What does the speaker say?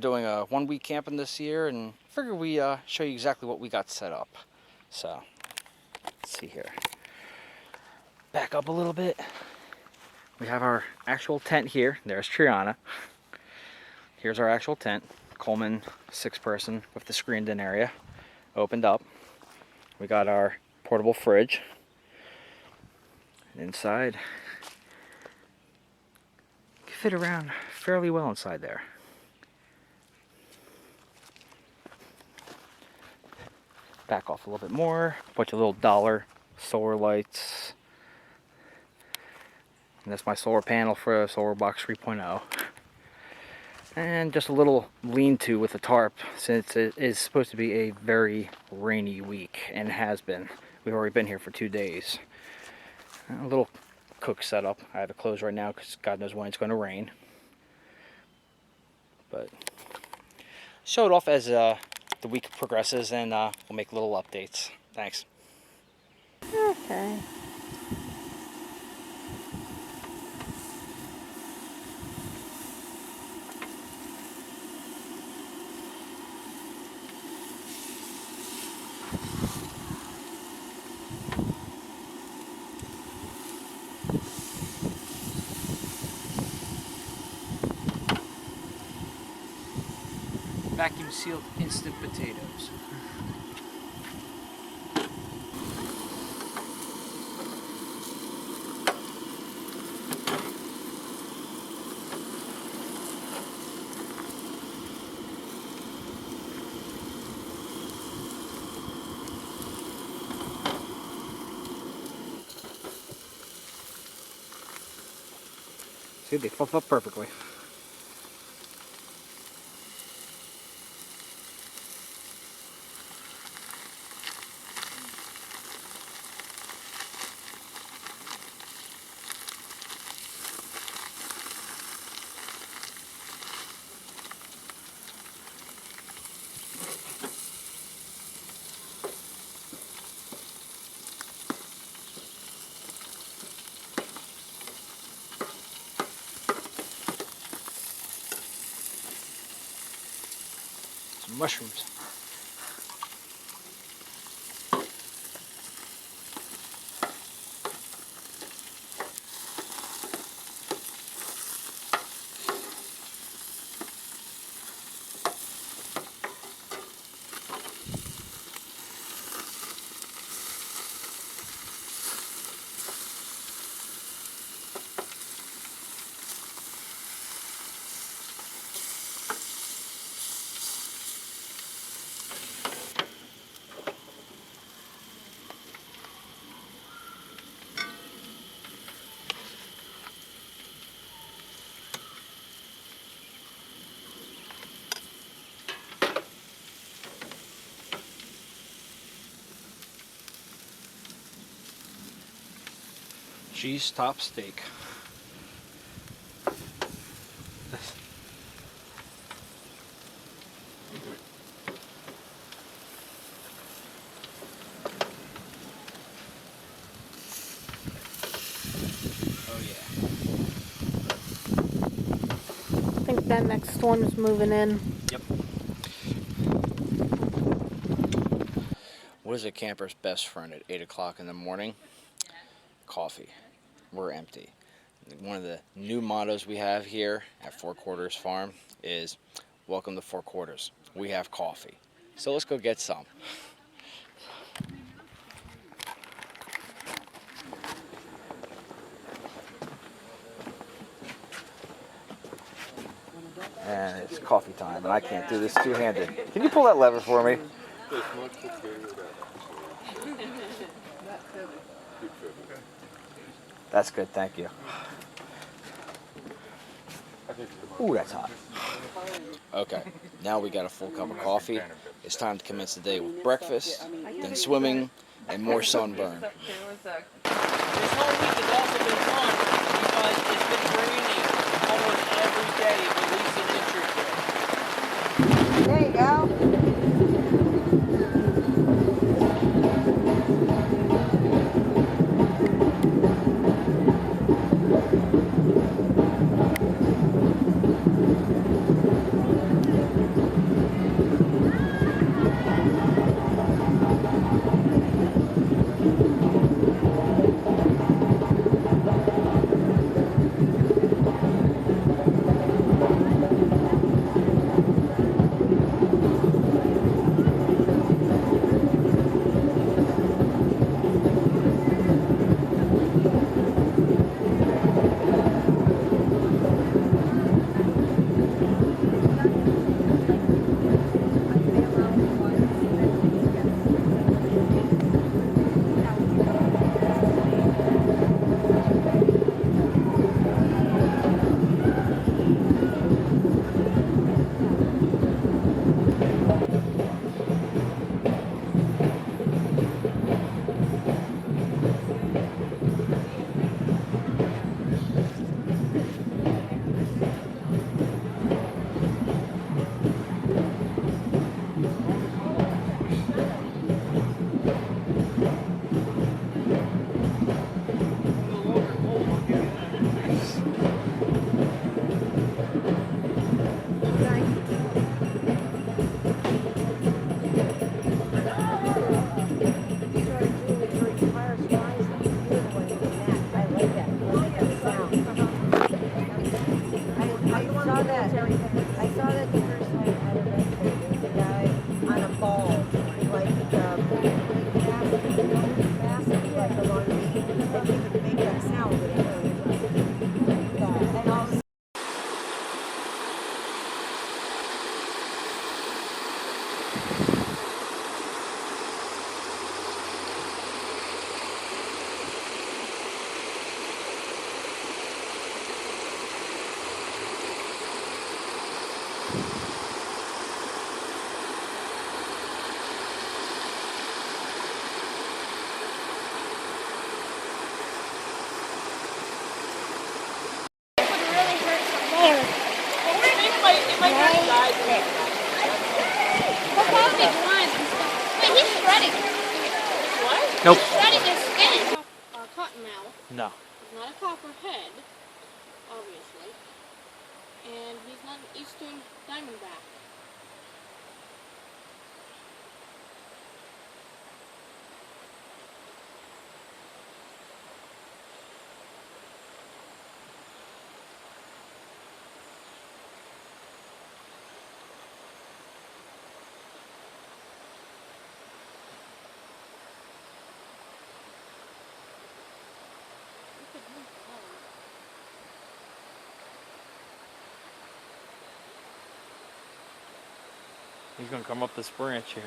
doing a 1-week camping this year, and figured we show you exactly what we got set up. So, let's see here. Back up a little bit. We have our actual tent here. There's Triana. Here's our actual tent. Coleman 6-person with the screened in area. Opened up. We got our portable fridge. And inside, you can fit around fairly well inside there. Back off a little bit more. Bunch of little dollar solar lights. And that's my solar panel for Solar Box 3.0. And just a little lean-to with a tarp, since it is supposed to be a very rainy week, and it has been. We've already been here for 2 days. A little cook setup. I have it closed right now because God knows when it's going to rain. But show it off as the week progresses, and we'll make little updates. Thanks. Okay. Vacuum sealed instant potatoes. See, they fluff up perfectly. Some mushrooms. Cheese top steak. Oh yeah. I think that next one is moving in. Yep. What is a camper's best friend at 8 o'clock in the morning? Coffee. We're empty. One of the new mottos we have here at Four Quarters Farm is, welcome to Four Quarters. We have coffee. So let's go get some. And it's coffee time, and I can't do this two-handed. Can you pull that lever for me? That's good, thank you. Ooh, that's hot. Okay, now we got a full cup of coffee. It's time to commence the day with breakfast, then swimming, and more sunburn. This whole week has also been fun because it's been raining almost every day, at least an inch or two. There you go. Nope. Cottonmouth. No. He's not a copperhead, obviously. And he's not an eastern diamondback. He's gonna come up this branch here.